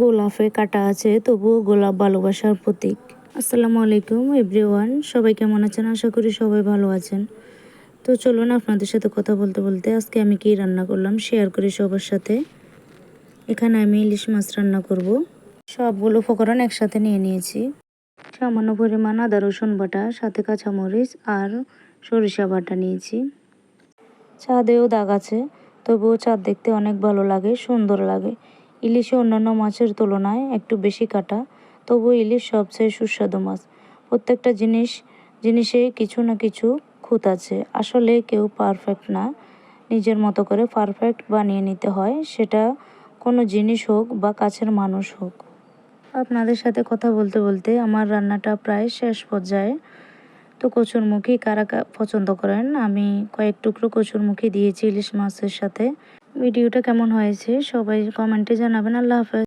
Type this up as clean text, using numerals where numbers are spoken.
গোলাপে কাটা আছে, তবুও গোলাপ ভালোবাসার প্রতীক। আসসালামু আলাইকুম এভরিওয়ান, সবাই কেমন আছেন? আশা করি সবাই ভালো আছেন। তো চলুন আপনাদের সাথে কথা বলতে বলতে আজকে আমি কি রান্না করলাম শেয়ার করি সবার সাথে। এখানে আমি ইলিশ মাছ রান্না করব। সবগুলো উপকরণ একসাথে নিয়ে নিয়েছি। সামান্য পরিমাণ আদা রসুন বাটা, সাথে কাঁচামরিচ আর সরিষা বাটা নিয়েছি। চাঁদেও দাগ আছে, তবুও চাঁদ দেখতে অনেক ভালো লাগে, সুন্দর লাগে। ইলিশে অন্যান্য মাছের তুলনায় একটু বেশি কাটা, তবু ইলিশ সবচেয়ে সুস্বাদু মাছ। প্রত্যেকটা জিনিসে কিছু না কিছু খুঁত আছে। আসলে কেউ পারফেক্ট না, নিজের মতো করে পারফেক্ট বানিয়ে নিতে হয়, সেটা কোনো জিনিস হোক বা কাছের মানুষ হোক। আপনাদের সাথে কথা বলতে বলতে আমার রান্নাটা প্রায় শেষ পর্যায়ে। তো কচুরমুখী কারা পছন্দ করেন, আমি কয়েক টুকরো কচুরমুখী দিয়েছি ইলিশ মাছের সাথে। ভিডিওটা কেমন হয়েছে সবাই কমেন্টে জানাবেন। আল্লাহ হাফেজ।